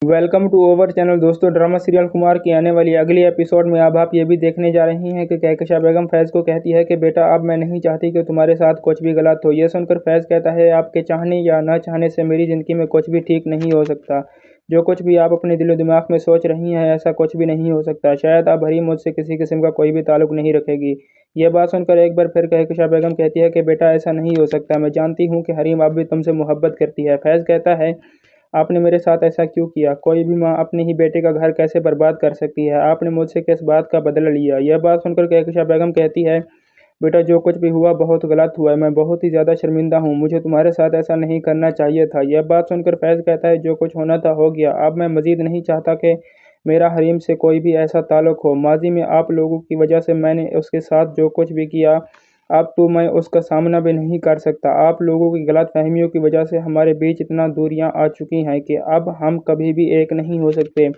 Welcome to our channel. दोस्तों, drama serial Kumar की आने वाली अगली एपिसोड में अब आप ये भी देखने जा रही हैं कि कहकशा बेगम फैज़ को कहती है कि बेटा अब मैं नहीं चाहती कि तुम्हारे साथ कुछ भी गलत हो। यह सुनकर फैज़ कहता है आपके चाहने या न चाहने से मेरी ज़िंदगी में कुछ भी ठीक नहीं हो सकता। जो कुछ भी आप अपने दिलो दिमाग में सोच रही हैं ऐसा कुछ भी नहीं हो सकता। शायद अब हरीम मुझसे किसी किस्म का कोई भी ताल्लुक नहीं रखेगी। यह बात सुनकर एक बार फिर कहकशा बेगम कहती है कि बेटा ऐसा नहीं हो सकता। मैं जानती हूँ कि हरीम अब भी तुमसे मोहब्बत करती है। फैज़ कहता है आपने मेरे साथ ऐसा क्यों किया? कोई भी माँ अपने ही बेटे का घर कैसे बर्बाद कर सकती है? आपने मुझसे किस बात का बदला लिया? यह बात सुनकर कहकशा बेगम कहती है बेटा जो कुछ भी हुआ बहुत गलत हुआ है। मैं बहुत ही ज़्यादा शर्मिंदा हूँ। मुझे तुम्हारे साथ ऐसा नहीं करना चाहिए था। यह बात सुनकर फैज़ कहता है जो कुछ होना था हो गया। अब मैं मज़ीद नहीं चाहता कि मेरा हरीम से कोई भी ऐसा ताल्लुक हो। माजी में आप लोगों की वजह से मैंने उसके साथ जो कुछ भी किया अब तो मैं उसका सामना भी नहीं कर सकता। आप लोगों की गलतफहमियों की वजह से हमारे बीच इतना दूरियां आ चुकी हैं कि अब हम कभी भी एक नहीं हो सकते।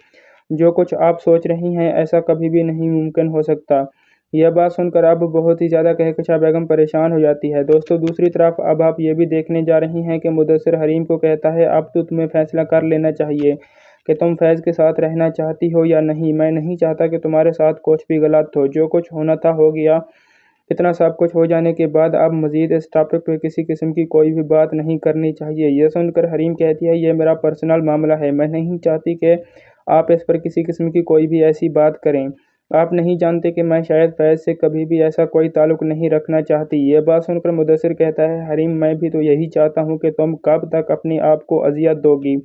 जो कुछ आप सोच रही हैं ऐसा कभी भी नहीं मुमकिन हो सकता। यह बात सुनकर अब बहुत ही ज़्यादा कहकशा बेगम परेशान हो जाती है। दोस्तों, दूसरी तरफ अब आप ये भी देखने जा रही हैं कि मुदस्सिर हरीम को कहता है अब तो तुम्हें फैसला कर लेना चाहिए कि तुम फैज़ के साथ रहना चाहती हो या नहीं। मैं नहीं चाहता कि तुम्हारे साथ कुछ भी गलत हो। जो कुछ होना था हो गया। इतना सब कुछ हो जाने के बाद अब मज़ीद इस टॉपिक पे किसी किस्म की कोई भी बात नहीं करनी चाहिए। यह सुनकर हरीम कहती है ये मेरा पर्सनल मामला है। मैं नहीं चाहती कि आप इस पर किसी किस्म की कोई भी ऐसी बात करें। आप नहीं जानते कि मैं शायद फैज़ से कभी भी ऐसा कोई ताल्लुक नहीं रखना चाहती। यह बात सुनकर मुदस्सिर कहता है हरीम मैं भी तो यही चाहता हूँ कि तुम कब तक अपने आप को अजियत दोगी।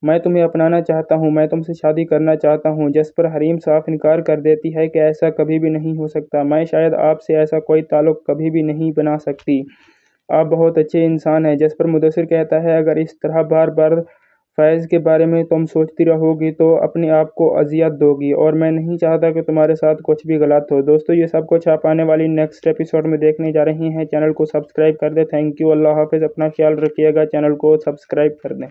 मैं तुम्हें अपनाना चाहता हूँ। मैं तुमसे शादी करना चाहता हूँ। जिस पर हरीम साफ इनकार कर देती है कि ऐसा कभी भी नहीं हो सकता। मैं शायद आपसे ऐसा कोई ताल्लुक कभी भी नहीं बना सकती। आप बहुत अच्छे इंसान हैं। जिस पर मुदस्सिर कहता है अगर इस तरह बार बार फैज़ के बारे में तुम सोचती रहोगी तो अपने आप को अजियत दोगी और मैं नहीं चाहता कि तुम्हारे साथ कुछ भी गलत हो। दोस्तों, ये सब कुछ आप आने वाली नेक्स्ट एपिसोड में देखने जा रही हैं। चैनल को सब्सक्राइब कर दें। Thank you. अल्लाह हाफिज़। अपना ख्याल रखिएगा। चैनल को सब्सक्राइब कर दें।